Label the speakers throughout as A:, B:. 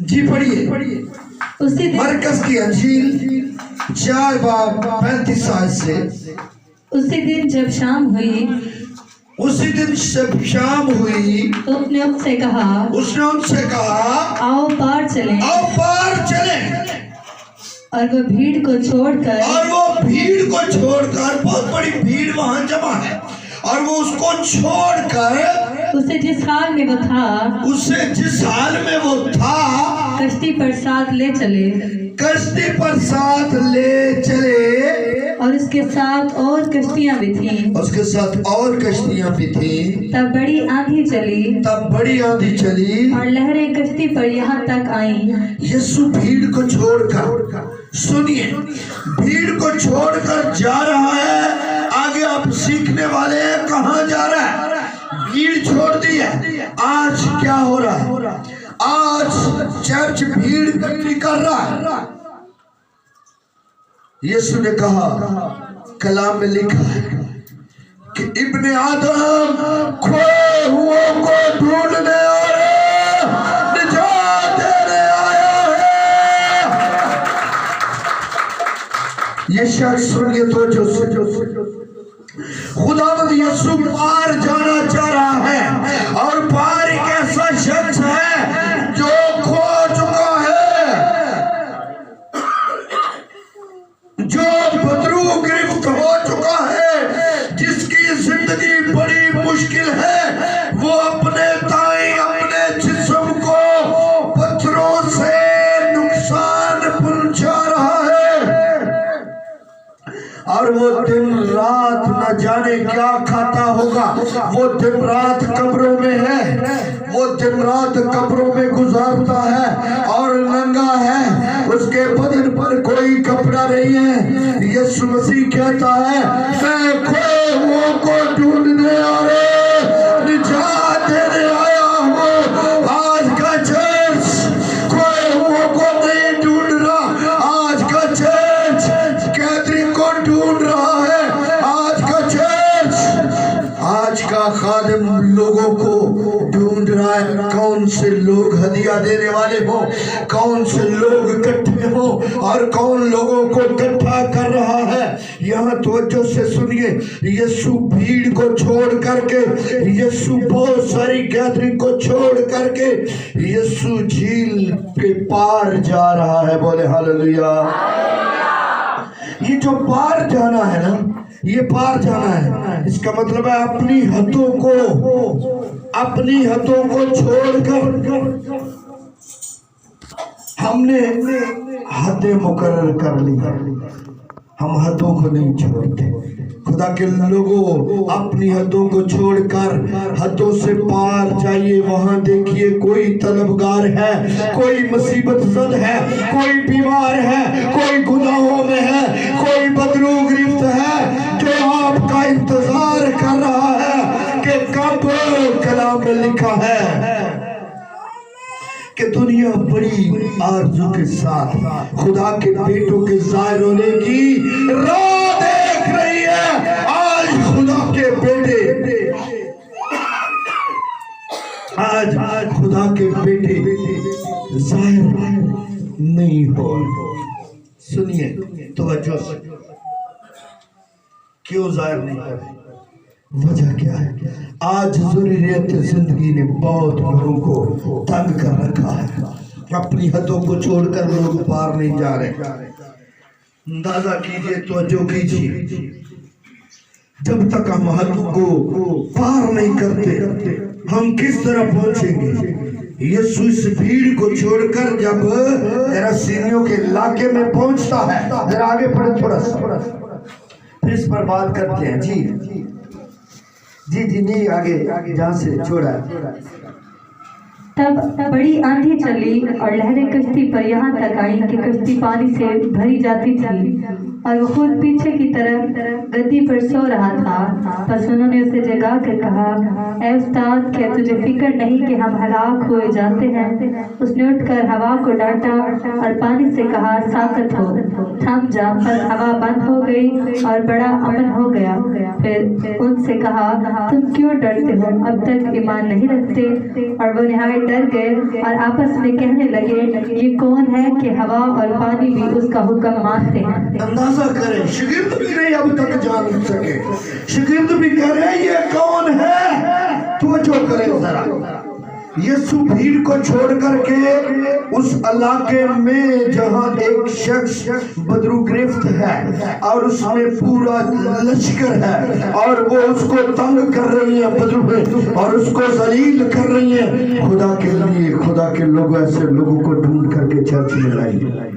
A: جی پڑھیے مرکز کی انجیل 4 باب 35 آیت سے۔
B: اسی دن جب شام ہوئی
A: تو
B: اس نے ان سے کہا آؤ پار چلیں۔ اور وہ بھیڑ کو چھوڑ کر
A: بہت بڑی بھیڑ وہاں جمع ہے، اور وہ اس کو چھوڑ کر
B: اسے جس حال میں وہ تھا کشتی پر ساتھ لے چلے، اور اس کے ساتھ اور کشتیاں بھی تھیں۔ تب بڑی آندھی چلی اور لہریں کشتی پر یہاں تک آئیں۔
A: یسوع بھیڑ کو چھوڑ کر، سنیے، بھیڑ کو چھوڑ کر جا رہا ہے۔ آگے آپ سیکھنے والے ہیں کہاں جا رہا ہے؟ بھیڑ چھوڑ دی ہے۔ آج کیا ہو رہا ہے؟ آج چرچ بھیڑ اکٹھی کر رہا ہے۔ یسوع نے کہا، کلام میں لکھا ہے کہ ابن آدم کھوئے ہوئوں کو ڈھونڈنے اور نجات دینے آیا ہے۔ یہ شخص سنیے تو خداوند یسوع پار جانا چاہ رہا ہے، اور پار ایک ایسا شخص ہے جو کھو چکا ہے، جو بدرو گرفت ہو چکا ہے، جس کی زندگی بڑی مشکل ہے۔ وہ اپنے تائیں اپنے جسم کو پتھروں سے نقصان پہنچا رہا ہے، اور وہ دن رات نہ جانے کیا کھاتا ہوگا۔ وہ دن رات قبروں میں ہے، وہ دن رات قبروں میں گزارتا ہے، اور ننگا ہے، اس کے بدن پر کوئی کپڑا نہیں ہے۔ یسوع مسیح کہتا ہے، میں کھوئے ہوئوں کو ڈھونڈنے اور نجات دینے آیا ہوں۔ آج کا چرچ کھوئے ہوئوں کو نہیں ڈھونڈ رہا، آج کا چرچ گیدرنگ کو ڈھونڈ رہا ہے۔ آج کا خادم لوگوں کو ڈھونڈ رہا ہے، کون سے لوگ ہدیہ دینے والے ہوں، کون سے لوگ اکٹھے ہوں، اور کون لوگوں کو اکٹھا کر رہا ہے۔ یہاں توجہ سے سنیے، یسوع بھیڑ کو چھوڑ کر کے، یسوع بہت ساری گیدرنگ کو چھوڑ کر کے، یسوع جھیل کے پار جا رہا ہے۔ بولے ہاللیلویا۔ یہ جو پار جانا ہے نا، یہ پار جانا ہے، اس کا مطلب ہے اپنی حدوں کو چھوڑ کر ہم نے حدیں مقرر کر لی، ہم حدوں کو نہیں چھوڑتے۔ خدا کے لوگوں، اپنی حدوں کو چھوڑ کر حدوں سے پار جائیے۔ وہاں دیکھیے کوئی طلبگار ہے، کوئی مصیبت زد ہے، کوئی بیمار ہے، کوئی گناہوں میں ہے، کوئی بدرو گرفت ہے، جو آپ کا انتظار کر رہا ہے کہ کب کلام میں لکھا ہے کہ دنیا بڑی آرزو کے ساتھ خدا کے بیٹوں کے ظاہر ہونے کی راہ دیکھ رہی ہے۔ آج خدا کے بیٹے، آج خدا کے بیٹے ظاہر نہیں ہو۔ سنیے توجہ، کیوں ظاہر نہیں ہو رہے؟ وجہ کیا ہے؟ آج ضروریت زندگی نے بہت لوگوں کو تنگ کر رکھا ہے، اپنی حدوں کو چھوڑ کر لوگ پار نہیں جا رہے۔ اندازہ کیجئے، توجہ کیجئے، جب تک ہم حدوں کو پار نہیں کرتے ہم کس طرح پہنچیں گے؟ یسوع اس بھیڑ کو چھوڑ کر جب گراسینیوں کے علاقے میں پہنچتا ہے، ذرا آگے پڑھیں تھوڑا سا، پھر اس پر بات کرتے ہیں۔ جی نہیں، آگے جہاں سے چھوڑا ہے۔
B: تب بڑی آندھی چلی اور لہریں کشتی پر یہاں تک آئیں کہ کشتی پانی سے بھری جاتی تھی، اور وہ خود پیچھے کی طرف گدی پر سو رہا تھا۔ پس انہوں نے اسے جگا کر کہا، اے استاد، کیا تجھے فکر نہیں کہ ہم ہلاک ہوئے جاتے ہیں؟ اس نے اٹھ کر ہوا کو ڈانٹا اور پانی سے کہا، ساکت ہو، تھم جا۔ پس ہوا بند ہو گئی اور بڑا امن ہو گیا۔ پھر ان سے کہا، تم کیوں ڈرتے ہو؟ اب تک ایمان نہیں رکھتے؟ اور وہ نہایت डर गए और आपस में कहने लगे, ये कौन है कि हवा और पानी भी उसका हुक्म मानते हैं।
A: अंदाजा करें, शागिर्द भी नहीं अब तक जान सके, शागिर्द भी कह रहे हैं ये कौन है। तो जो करें जरा, यीशु भीड़ को छोड़ करके उस इलाके में जहां एक शख्स बदरू गिरफ्त है और उसमें पूरा लश्कर है और वो उसको तंग कर रही है बदरू में और उसको जलील कर रही है, खुदा के लिए खुदा के लोग ऐसे लोगों को ढूंढ करके चर्च में लाइए।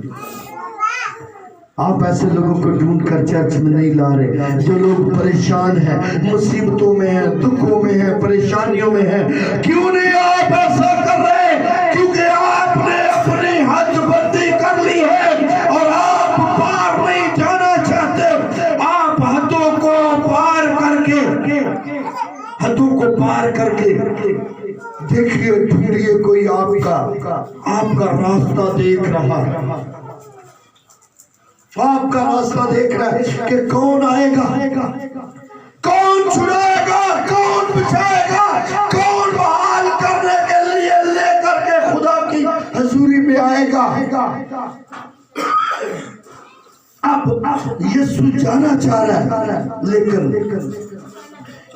A: आप ऐसे लोगों को ढूंढ कर चर्च में नहीं ला रहे जो लोग परेशान हैं, मुसीबतों में हैं, दुखों में हैं, परेशानियों में हैं। क्यों नहीं आप ऐसा कर रहे? क्योंकि आपने अपनी हद बंदी कर ली है और आप पार नहीं जाना चाहते। आप हदों को पार करके देखिए, ढूंढिए कोई आपका रास्ता देख रहा है, आपका रास्ता देख रहा है कि कौन आएगा, कौन छुड़ाएगा, कौन बचाएगा, कौन बहाल करने के लिए लेकर के खुदा की हजूरी में आएगा। अब यीशु जाना चाह रहा है, लेकिन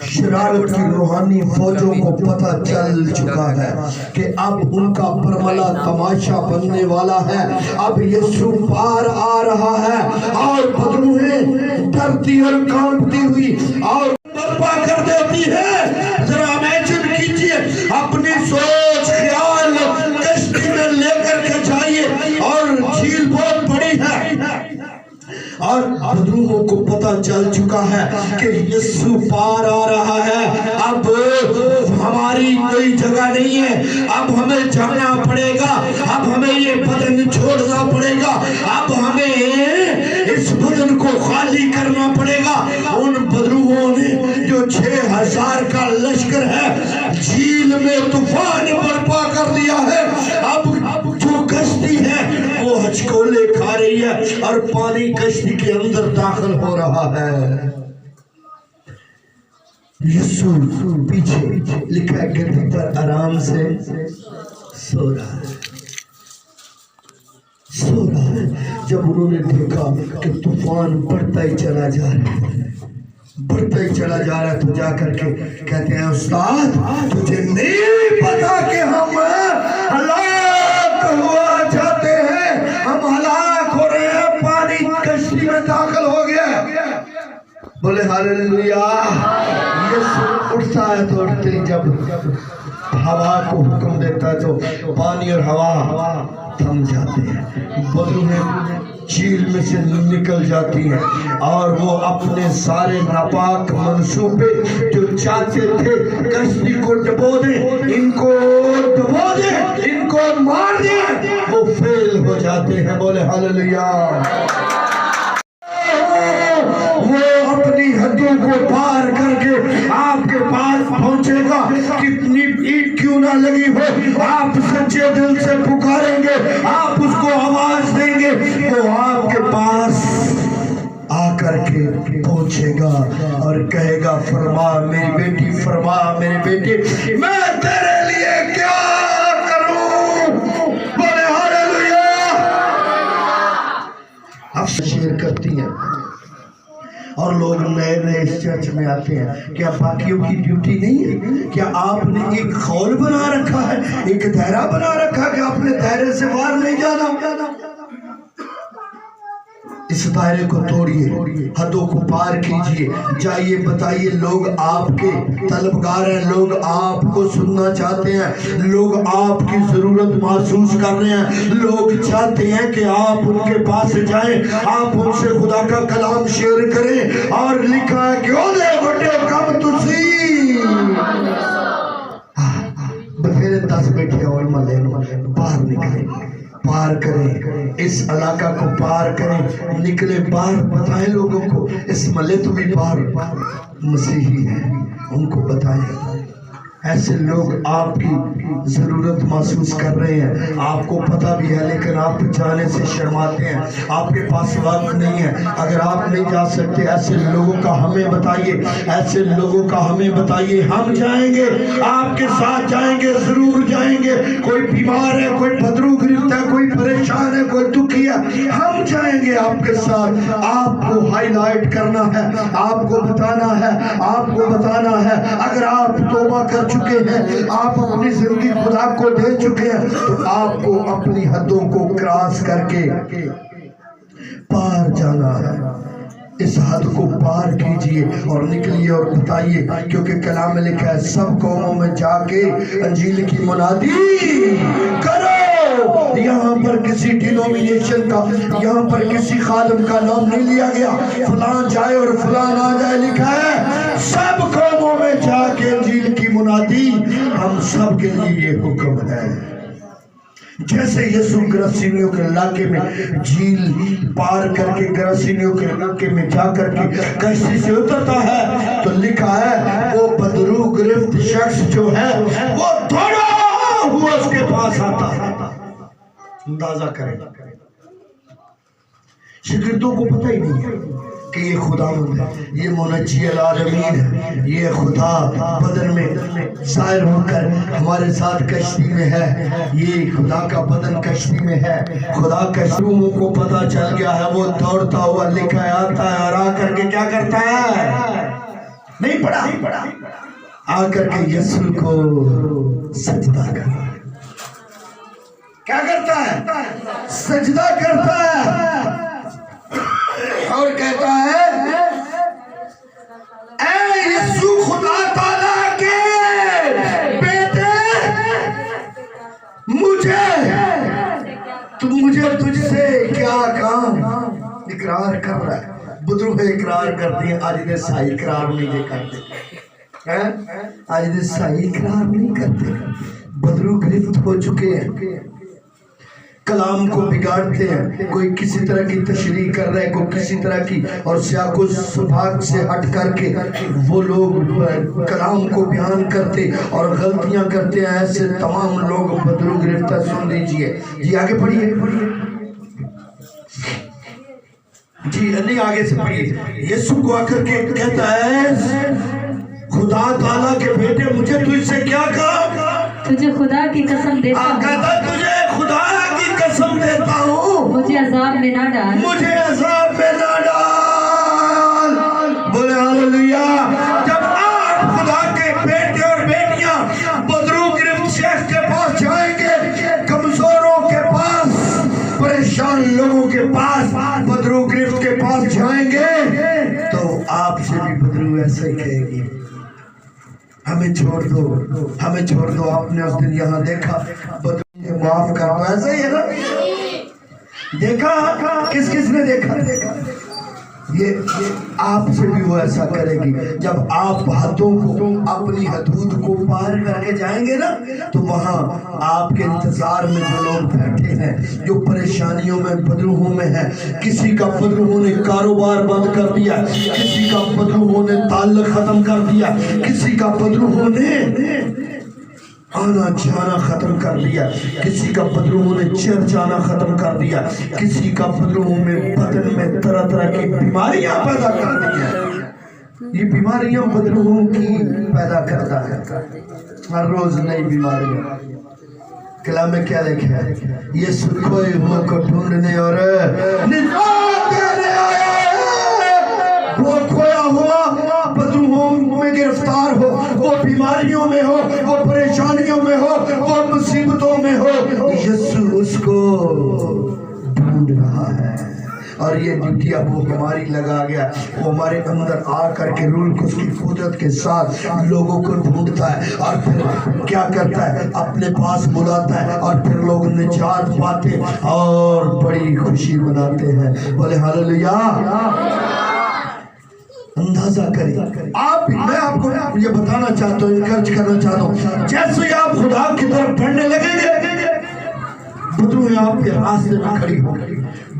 A: शरारत की रूहानी फौजों को पता चल चुका है कि अब उनका बरमला तमाशा बनने वाला है। अब यीशु पार आ रहा है और बदरूहें डरती और कांपती हुई और बर्बा कर देती है। जरा इमेजिन कीजिए, अपनी सोच ख्याल कश्ती में लेकर के जाइए और झील बहुत बड़ी है और बदरूहों को पता चल चुका है कि यीशु पार आ रहा है। अब हमारी कोई जगह नहीं है, अब हमें जाना पड़ेगा, अब हमें ये बदन छोड़ना पड़ेगा, अब हमें इस बदन को खाली करना पड़ेगा। उन बदरूहों ने जो 6000 का लश्कर है झील में तूफान बर्पा कर दिया है। अब जो कश्ती है वो हचकोले खा रही है और पानी कश्ती के अंदर दाखिल हो रहा है। यीशु पीछे लिखा है गद्दी पर आराम से सो रहा है। जब उन्होंने देखा कि तूफान बढ़ता ही चला जा रहा है तो जाकर के कहते हैं, उस्ताद तुझे नहीं पता कि हम हलाक हुआ जाते हैं, हम हलाक हो रहे हैं, पानी कश्ती में दाखिल हो गया। बोले हालेलुया। यीशु उठता है तो उठते ही जब हवा को हुक्म देता है तो पानी और हवा थम जाते हैं, बदरूहें झील में से निकल जाती हैं और वो अपने सारे नापाक मंसूबे जो चाहते थे कश्ती को डुबो दे, इनको डुबो दे, इनको मार दे, वो फेल हो जाते हैं। बोले हालेलुया। वो अपनी हदों को पार करके आपके पास पहुंचेगा, कितनी ईट क्यों ना लगी हो, आप सच्चे दिल से पुकारेंगे, आप उसको आवाज देंगे, वो आपके पास आकर के पहुंचेगा और कहेगा, फरमा मेरी बेटी, फरमा मेरे बेटे, मैं तेरे लिए क्या करूं। बोले हालेलुया। अब शेयर करती हैं और लोग नए नए इस चर्च में आते हैं। क्या बाकियों की ड्यूटी नहीं है? क्या आपने एक खौल बना रखा है, एक दायरा बना रखा है कि आपने दायरे से बाहर नहीं जाना? इस दायरे को तोड़िए, हदों को पार कीजिए, जाइए बताइए, लोग आपके तलबगार हैं, लोग आपको सुनना चाहते हैं, लोग आपकी जरूरत महसूस कर रहे हैं, लोग चाहते हैं कि आप उनके पास जाएं, आप उनसे खुदा का कलाम शेयर करें। और लिखा है कि ओले बटे कम तुसी बफेरे 10 बैठे और मले बाहर निकले, पार करें, इस इलाका को पार करें, निकले बाहर, बताएं लोगों को इस मले तो भी पार मसीही है, उनको बताएं। ایسے لوگ آپ کی ضرورت محسوس کر رہے ہیں، آپ کو پتہ بھی ہے لیکن آپ جانے سے شرماتے ہیں، آپ کے پاس وقت نہیں ہے۔ اگر آپ نہیں جا سکتے ایسے لوگوں کا ہمیں بتائیے، ایسے لوگوں کا ہمیں بتائیے، ہم جائیں گے، آپ کے ساتھ جائیں گے، ضرور جائیں گے۔ کوئی بیمار ہے، کوئی بدرو گرفت ہے، کوئی پریشان ہے، کوئی دکھی ہے، ہم جائیں گے آپ کے ساتھ۔ آپ کو ہائی لائٹ کرنا ہے، آپ کو بتانا ہے، آپ کو بتانا ہے۔ اگر آپ توبہ کر چکے ہیں، آپ اپنی زندگی خدا کو دے چکے ہیں، تو آپ کو اپنی حدوں کو کراس کر کے پار جانا ہے۔ اس حد کو پار کیجئے اور نکلیے اور بتائیے، کیونکہ کلام میں لکھا ہے سب قوموں میں جا کے انجیل کی منادی کرو۔ یہاں پر کسی ڈینومینیشن کا، یہاں پر کسی خادم کا نام نہیں لیا گیا، فلان جائے اور فلان آ جائے، لکھا ہے سب قوموں میں جا کے انجیل کی منادی۔ ہم سب کے لیے یہ حکم ہے۔ جیسے یسوع گراسینیوں کے علاقے میں جھیل پار کر کے گراسینیوں کے علاقے میں جا کر کے کشتی سے اترتا ہے، تو لکھا ہے وہ بدرو گرفت شخص جو ہے وہ دوڑا ہوا اس کے پاس آتا ہے۔ اندازہ کریں، شاگردوں کو پتہ ہی نہیں ہے کہ یہ خداوند ہے، یہ منجی العالمین ہے، یہ خدا بدن میں ظاہر ہو کر ہمارے ساتھ کشتی میں ہے، یہ خدا کا بدن کشتی میں ہے۔ خدا کشتیوں کو پتہ چل گیا ہے، وہ دوڑتا ہوا لکھا ہے آتا ہے اور آ کر کے کیا کرتا ہے؟ نہیں پڑھا، آ کر کے یسوع کو سجدہ کرتا ہے۔ کیا کرتا ہے؟ سجدہ کرتا ہے اور کہتا ہے اے یسوع خدا تعالیٰ کے بیٹے، مجھے تجھ سے کیا کام؟ اقرار کر رہا ہے، بدرو اقرار کرتی ہیں، آج دے سائی اقرار نہیں کرتے، آج دے سائی اقرار نہیں کرتے، بدرو گرفت ہو چکے ہیں، کلام کو بگاڑتے ہیں، کوئی کسی طرح کی تشریح کر رہے، کوئی کسی طرح کی، اور سیاق و سباق سے ہٹ کر کے وہ لوگ کلام کو بیان کرتے اور غلطیاں کرتے ہیں۔ ایسے تمام لوگ بدرو گرفتہ، سن لیجئے جی، آگے پڑھیے جی، نہیں آگے سے پڑھیے۔ یسوع کو آ کر کے کہتا ہے خدا تعالیٰ کے بیٹے، مجھے تجھ سے کیا کہا؟
B: تجھے خدا کی قسم دیتا ہوں،
A: کہتا تجھے خدا کی قسم دیتا ہوں،
B: مجھے عذاب میں نہ ڈال،
A: مجھے عذاب میں نہ ڈال۔ بولے ہاللیلویا۔ جب آپ خدا کے بیٹے اور بیٹیاں بدرو گرفت شیخ کے پاس جائیں گے، کمزوروں کے پاس، پریشان لوگوں کے پاس، بدرو گرفت کے پاس جائیں گے، تو آپ سے بھی بدرو ایسا ہی کہے گی، ہمیں چھوڑ دو، ہمیں چھوڑ دو۔ آپ نے اس دن یہاں دیکھا بدرو معاف کر دو، ایسا ہی ہے نا؟ دیکھا کس کس نے دیکھا؟ یہ آپ سے بھی وہ ایسا کرے گی۔ جب آپ حدوں کو، اپنی حدود کو پار کر کے جائیں گے نا، تو وہاں آپ کے انتظار میں جو لوگ بیٹھے ہیں، جو پریشانیوں میں، بدروہوں میں ہیں، کسی کا بدروہوں نے کاروبار بند کر دیا، کسی کا بدروہوں نے تعلق ختم کر دیا، کسی کا بدروہوں نے آنا جانا ختم کر دیا، کسی کا بدروہوں نے چرچ آنا ختم کر دیا، کسی کا بدروہوں میں بدن میں طرح طرح کی بیماریاں پیدا کر دیا۔ یہ بیماریاں بدروہوں کی پیدا کرتا ہے، ہر روز نئی بیماریاں۔ کلام میں کیا لکھا ہے؟ یسوع کھوئے ہوئے کو ڈھونڈنے اور نجات دینے آیا ہے۔ وہ کھویا ہوا بدروہوں میں گرفتار ہو، وہ بیماریوں میں ہو، وہ پریشانیوں میں ہو، وہ مصیبتوں میں ہو، یسوع اس کو ڈھونڈ رہا ہے۔ اور یہ ڈیوٹی اب وہ ہماری لگا گیا، وہ ہمارے اندر آ کر کے روح القدس کی قدرت کے ساتھ لوگوں کو ڈھونڈتا ہے، اور پھر کیا کرتا ہے؟ اپنے پاس بلاتا ہے، اور پھر لوگ نجات پاتے اور بڑی خوشی مناتے ہیں۔ بولے ہاللیلویا۔ اندازہ کریں، میں آپ کو یہ بتانا چاہتا ہوں، انکرج کرنا چاہتا ہوں، جیسے آپ خدا کی طرف بڑھنے لگیں گے، बदरूहें आपके रास्ते में खड़ी होंगी,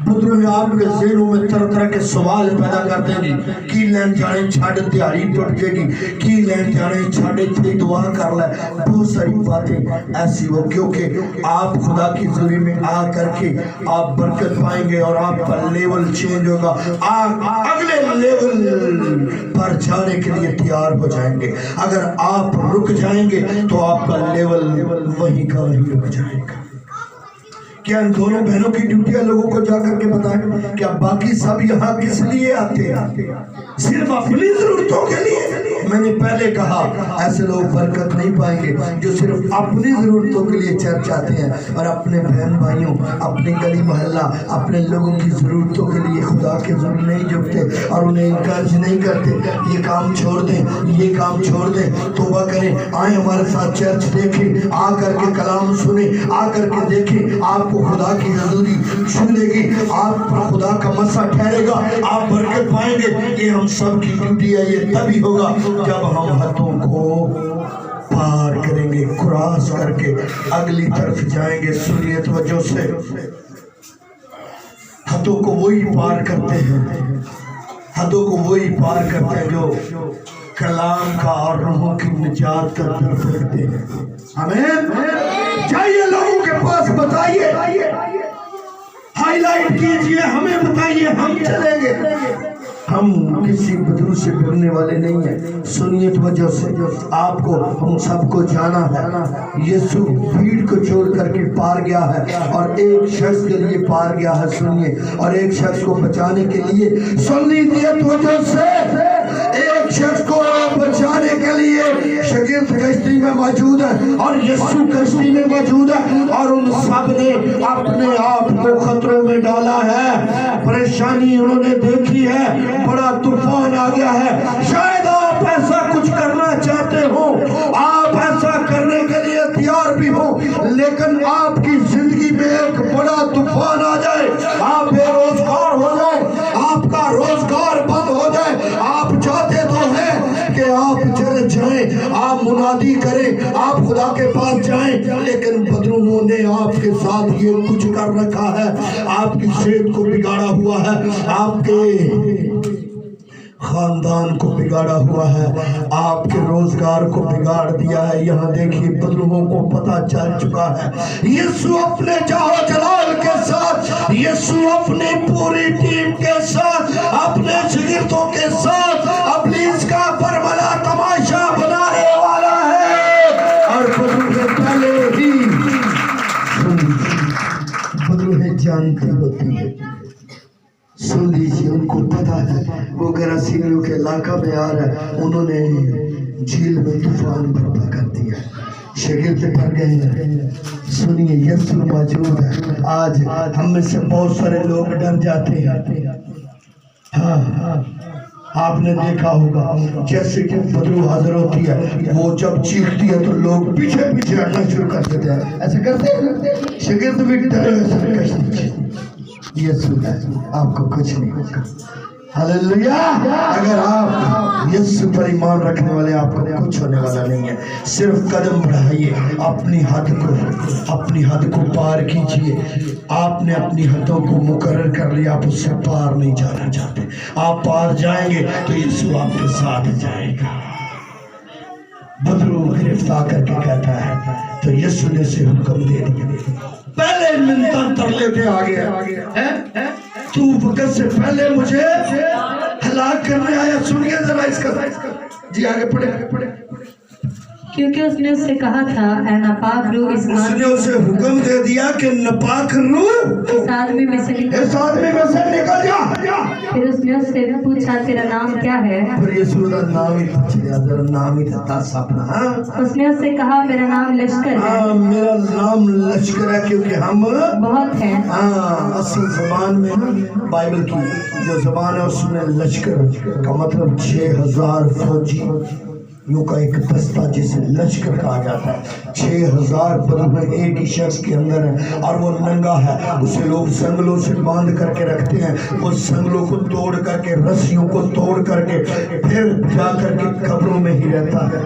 A: बदरूहें आपके ज़हनों में तरह तरह के सवाल पैदा कर देंगी। की लैन जाने छाड़ दिहाड़ी टुट जाएगी, की लैन जाने छाड़े थे दुआ कर ले, बहुत सारी बातें ऐसी हो, क्योंकि आप खुदा की ज़मीन में आ करके आप बरकत पाएंगे और आपका लेवल चेंज होगा। आप अगले लेवल पर जाने के लिए तैयार हो जाएंगे। अगर आप रुक जाएंगे तो आपका लेवल वहीं का वहीं रुक जाएगा। क्या इन दोनों बहनों की ड्यूटियां लोगों को जाकर के बताएं? क्या बाकी सब यहाँ किस लिए आते हैं? सिर्फ अपनी जरूरतों के लिए? मैंने पहले कहा ऐसे लोग बरकत नहीं पाएंगे जो सिर्फ अपनी जरूरतों के लिए चर्च आते हैं और अपने बहन भाइयों, अपने गली मोहल्ला, अपने लोगों की जरूरतों के लिए खुदा के जरूर नहीं झुकते और उन्हें इंकरेज नहीं करते। ये काम छोड़ दें, ये काम छोड़ दें, तौबा करें, आए हमारे साथ चर्च देखें, आ करके कलाम सुने, आ करके देखें, आपको खुदा की हजूरी छू लेगी, आप पर खुदा का मसा ठहरेगा, आप बरकत पाएंगे। ये हम सब की ड्यूटी है। ये तभी होगा जब हम हदों को पार करेंगे, क्रॉस करके अगली तरफ जाएंगे। सुनिए तवज्जो से, हदों को वही पार करते हैं, हदों को वही पार करते हैं जो कलाम का और रूहों की निजात का तरफ रखते हैं। आमीन। जाइए लोगों के पास बताइए, हाईलाइट कीजिए, हमें बताइए, हम चलेंगे। हम किसी बदरू से डरने वाले नहीं हैं। सुनिए तवज्जो से, आपको हम सबको जाना है। यीशु भीड़ को छोड़ करके पार गया है और एक शख्स के लिए पार गया है। सुनिए, और एक शख्स को बचाने के लिए, सुन लीजिए तवज्जो से, एक शख्स को बचाने के लिए शागिर्द कश्ती में मौजूद है और यीशु कश्ती में मौजूद है और उन सब ने अपने आप को खतरों में डाला है। परेशानी उन्होंने देखी है, बड़ा तूफान आ गया है। शायद आप ऐसा कुछ करना चाहते हो, आप ऐसा करने के लिए तैयार भी हो, लेकिन आपकी जिंदगी में एक बड़ा तूफान आ जाए, आप बेरोजगार हो जाए, आपका रोजगार बंद हो जाए। आप चाहते तो हैं कि आप चले जाएं, आप मुनादी करें, आप खुदा के पास जाएं, लेकिन बदरूहों ने आपके साथ ये कुछ कर रखा है, आपकी सेहत को बिगाड़ा हुआ है, आपके खानदान को बिगाड़ा हुआ है, आपके रोजगार को बिगाड़ दिया है। यहाँ देखिए, बदरूहों को पता चल चुका है। यीशु अपने जाहो जलाल के साथ, यीशु अपनी पूरी टीम के साथ, अपने शागिर्दों के साथ अपनी इसका बरमला तमाशा बनाने वाला है। और बदरूहें पहले ही बदरूहें जानती होती है। सुन लीजिए, उनको पता है वो गरासीनियों के इलाका में आ रहा है। उन्होंने झील में तूफान बर्पा कर दिया, शागिर्द डर गए हैं। सुनिए, यीशु मौजूद है। आज हम में से बहुत सारे लोग डर जाते हैं। हाँ, आपने देखा होगा जैसे कि बदरू हाजिर होती है, वो जब चीखती है तो लोग पीछे पीछे हटना शुरू कर देते हैं। ऐसे करते हैं, शागिर्द भी डरे। यीशु है, आपको कुछ नहीं होगा। हालेलुया। अगर आप यीशु पर ईमान रखने वाले, आपको कुछ होने वाला नहीं है। सिर्फ कदम बढ़ाइए, अपनी हद को पार कीजिए। आपने अपनी हदों को मुकर्रर कर लिया, आप उससे पार नहीं जाना चाहते। आप पार जाएंगे तो यीशु आपके साथ जाएगा। बदरू गिरफ्तार करके कहता है तो यीशु ने से हुक्म दे दिया। पहले मिन्नतां तरले पे आ गया, तू वक्त से पहले मुझे हलाक करने आया। सुनिए जरा इसका, जी आगे पढ़े।
B: क्योंकि उसने उससे कहा था, ऐ नापाक रूह, इस
A: उसने उसे हुक्म दे दिया कि नापाक रूह
B: इस आदमी में से निकल
A: जा।
B: फिर उसने उससे पूछा, तेरा नाम क्या है?
A: फिर यीशु का नाम ही पूछ लिया, जरा नाम ही था अपना।
B: उसने उससे कहा, मेरा नाम लश्कर है।
A: मेरा नाम लश्कर है, क्योंकि हम
B: बहुत हैं।
A: असल ज़बान में बाइबल की जो ज़बान है उसमें लश्कर का मतलब 6000 फौजी, यूं का एक दस्ता जिसे लश्कर कहा जाता है। 6000 बदरूहें एक ही शख्स के अंदर है और वो नंगा है, उसे लोग संगलों से बांध करके रखते हैं। वो संगलों को तोड़ करके, रस्सियों को तोड़ करके फिर जा करके कब्रों में ही रहता है।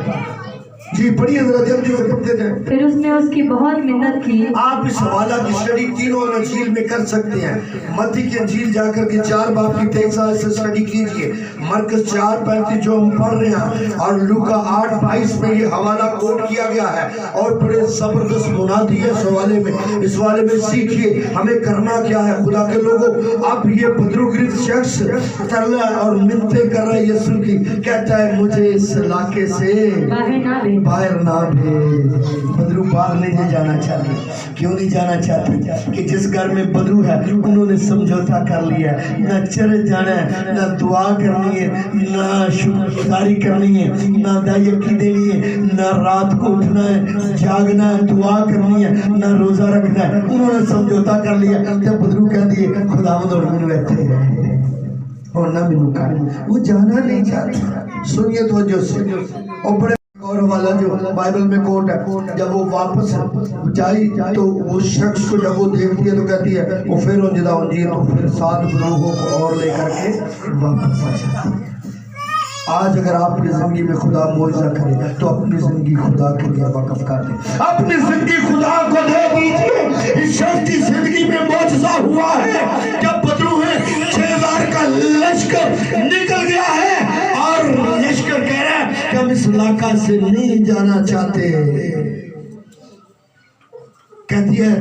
A: जी पढ़िए जरा जल्दी से पढ़ते जाए।
B: फिर उसने उसकी बहुत मिन्नत की।
A: आप इस हवाला की स्टडी तीनों अंजील में कर सकते हैं। मत्ती की अंजील जाकर के 4 बाब की 23 से स्टडी कीजिए, मरकस 4:35 जो हम पढ़ रहे हैं, और लूका 8:22 में ये हवाला कोट किया गया है। और बड़े जबरदस्त मुनादी है इस हवाले में सीखिए हमें करना क्या है। खुदा के लोगों, अब ये बदरूगिर्द शख्स तरला और मिन्नतें कर रहा है यीशु की, कहता है मुझे इस इलाके से बाहर ना भेज। बदरू बाहर नहीं जाना चाहते। क्यों नहीं जाना चाहते? कि जिस घर में बदरू है उन्होंने समझौता कर लिया, ना चर्च जाना है, ना दुआ करनी है, ना शुक्रगुजारी करनी है, ना दायकी देनी है, ना रात को उठना है, जागना है, दुआ करनी है, ना रोजा रखना है। उन्होंने समझौता कर लिया। जब बदरू कह दिए खुदावंद और मैनू इत्थे रहने और ना मैनू कर, वो जाना नहीं चाहता। सुनिए तो जो और बड़े और वाला जो बाइबल में कोट है, जब वो वापस जाई तो वो शख्स को जब वो देखती है तो कहती है वो फिर उंजदा उंजी, तो फिर 7 लोगों को और लेकर के वापस आ जाती है। आज अगर आप अपनी जिंदगी में खुदा मौजूदा करे तो अपनी जिंदगी खुदा के लिए वक्फ कर दे, अपनी जिंदगी खुदा को दे दीजिए। इस शख्स की जिंदगी में मौजूदा हुआ है जब बदरू है 6000 का लश्कर निकल गया है और लश्कर कह रहा है कि हम इस इलाका से नहीं जाना चाहते। कहती है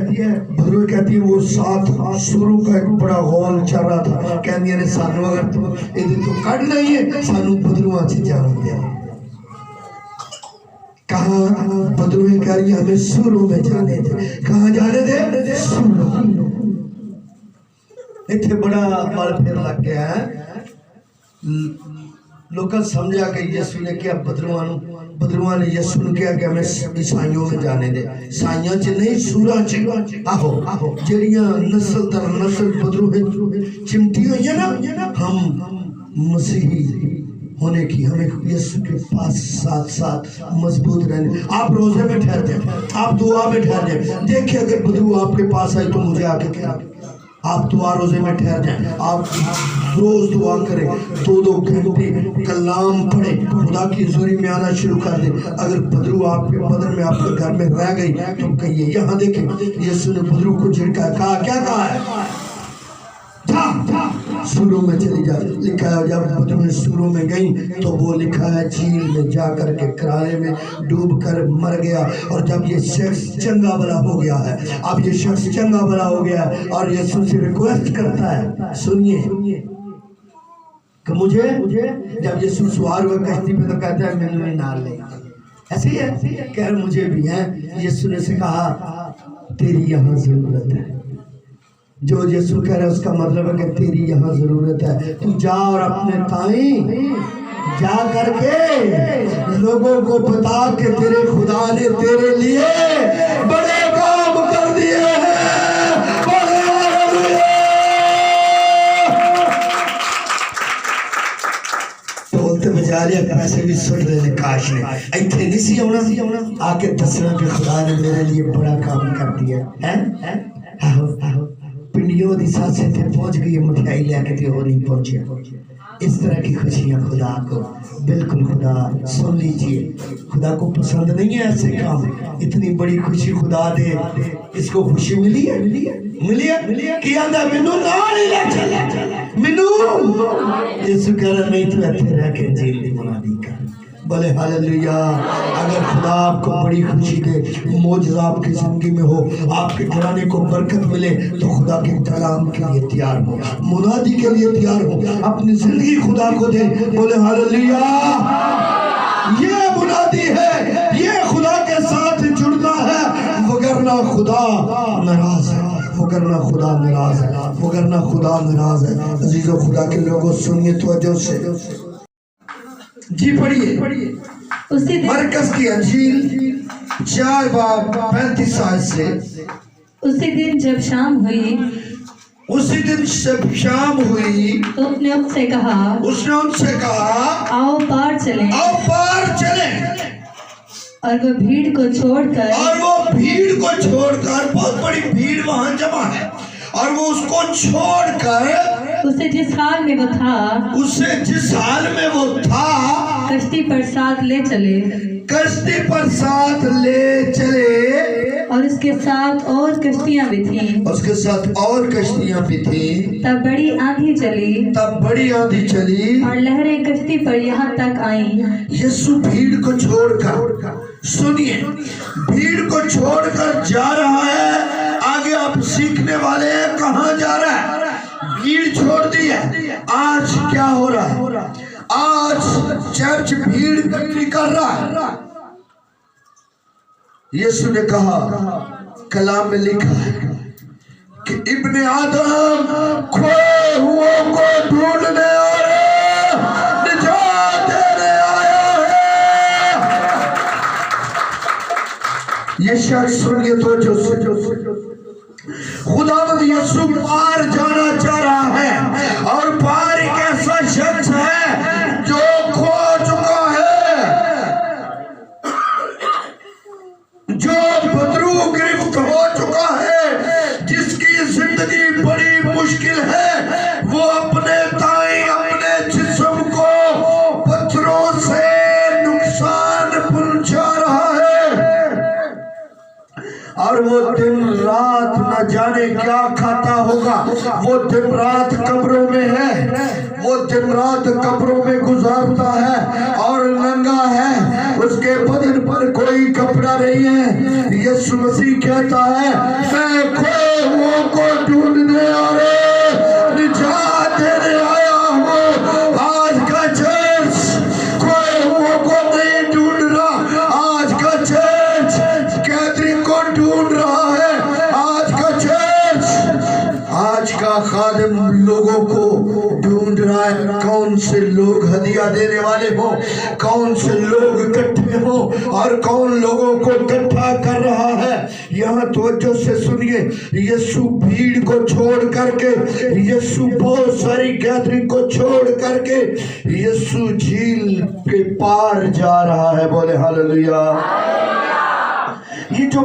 A: बदरू कहती है वो 7 शुरू का एक बड़ा हॉल चल रहा था। कहती है सानू अगर तो ये तो कट नहीं है, सानू बदरुआ से जाने दे। कहाँ बदरू कह रही हमें शुरू में जाने दे। कहाँ जाने दे? शुरू। इतने बड़ा मल फिर लग गया है। लोग समझा कि यीशु ने क्या बदरुआ ने यीशु ने क्या कि हमें ईसाइयों में जाने दे। ईसाइयों च नहीं सूरा च आहो जेड़ियां नस्ल दर नस्ल बदरू चिमटी हुई है ना, हम मसीही होने की हमें यीशु के पास साथ साथ मजबूत रहने। आप रोजे में ठहर जाए, आप दुआ में ठहर जाए। देखिए अगर बदरू आपके पास आए तो मुझे आके कह, आप दुआ रोजे में ठहर जाएं, आप रोज दुआ करें, 2-2 घंटे कलाम पढ़े, खुदा की हुजूरी में आना शुरू कर दें। अगर बदरू आपके बदन में आपके घर में रह गई तो कहिए, यहाँ देखें यीशु ने बदरू को झिड़का, कहा क्या कहा है? जा शुरू में चली जा। लिखा है जब बदरू शुरू में गई तो वो लिखा है झील में जा कर के किनारे में डूब कर मर गया। और जब ये शख्स चंगा भला हो गया है, अब ये शख्स चंगा भला हो गया है और यीशु से रिक्वेस्ट करता है, सुनिए कि मुझे जब यीशु सवार हुआ कश्ती पे तो कहता है मैंने नहीं नाल ले। ऐसे ही है, कह रहे मुझे भी है। यीशु ने से कहा तेरी यहाँ जरूरत है। जो यीशु कह रहा है उसका मतलब है कि तेरी यहाँ जरूरत है। तू जा और अपने ताई जा करके लोगों को बता के तेरे खुदा ने तेरे लिए बड़े काम कर दिए हैं। बोलते बजा रहे पैसे भी सुन रहे ने, काश ने इतने नहीं सी आना आके दसना कि खुदा ने मेरे लिए बड़ा काम कर दिया है। पिंडियों की सासे थे पहुंच गई, मिठाई लेके थे वो नहीं पहुंचे। इस तरह की खुशियां खुदा को बिल्कुल, खुदा सुन लीजिए, खुदा को पसंद नहीं है ऐसे काम। इतनी बड़ी खुशी खुदा दे, इसको खुशी मिली है कि आंदा मैनू ना नहीं ले चले मैनू। यीशु कह रहा नहीं तो ऐसे रह के जेल दी मुनादी कर। बोले हालेलुया। अगर खुदा आपको बड़ी खुशी दे, मौजूदा आपकी जिंदगी में हो, आपके घराने को बरकत मिले, तो खुदा के कलाम के लिए तैयार हो, मुनादी के लिए तैयार हो, अपनी जिंदगी खुदा को दे। बोले हालेलुया। ये मुनादी है, ये खुदा के साथ जुड़ना है, वगरना खुदा नाराज है, वगरना खुदा नाराज है, वगरना खुदा नाराज है। अजीजों खुदा के लोगों सुनिए तवज्जो से जी, पढ़िए मरकस की अंजील 4 बाब 35 आयत से।
B: उसी दिन जब शाम हुई
A: तो
B: उसने उनसे कहा आओ पार चलें। और वो भीड़ को छोड़कर बहुत बड़ी भीड़ वहां जमा है, और वो उसको छोड़कर उसे जिस हाल में वो था कश्ती पर साथ ले चले।
A: कश्ती पर साथ ले चले,
B: और उसके साथ और कश्तियां भी थीं।
A: उसके साथ और कश्तियां भी थी।
B: तब बड़ी आंधी चली
A: तब बड़ी आंधी चली
B: और लहरें कश्ती पर यहाँ तक आईं।
A: यीशु भीड़ को छोड़कर, सुनिए, भीड़ को छोड़कर जा रहा है। आगे आप सीखने वाले हैं कहाँ जा रहा है। भीड़ छोड़ दी है। आज क्या हो रहा है? आज चर्च भीड़ इकट्ठी कर रहा है। यीशु ने कहा, कलाम में लिखा है कि इब्ने आदम खोए हुओं को ढूंढने और निजात देने आया है। ये शख्स सुनिए तो जो खुदावंद यीशु पार जाना चाह रहा है, और पार एक ऐसा शख्स है जो खो चुका है, जो बदरू गिरफ्त हो चुका है, जिसकी जिंदगी बड़ी मुश्किल है। वो अपने ताई अपने जिस्म को पत्थरों से नुकसान पहुंचा रहा है, और वो दिन रात न जाने क्या खाता होगा। वो दिन रात कब्रों में है, वो दिन रात कब्रों में गुजारता है और नंगा है, उसके बदन पर कोई कपड़ा नहीं है। यीशु मसीह कहता है, मैं खोए हुओं को ढूंढने और निजात देने आया हूँ। आज का चर्च खोए हुओं को नहीं ढूंढ रहा, आज का चर्च कैथरिंग को ढूंढ रहा है। आज का चर्च, आज का खादिम लोगों को ढूंढ रहा है। कौन से लोग हदिया देने वाले हो, कौन से लोग इकट्ठे हो, और कौन लोगों को इकट्ठा कर रहा है। यहाँ तवज्जो से सुनिए, यीशु भीड़ को छोड़ करके, यीशु बहुत सारी गैदरिंग को छोड़ करके यीशु झील के पार जा रहा है। बोले हालेलुया। ये जो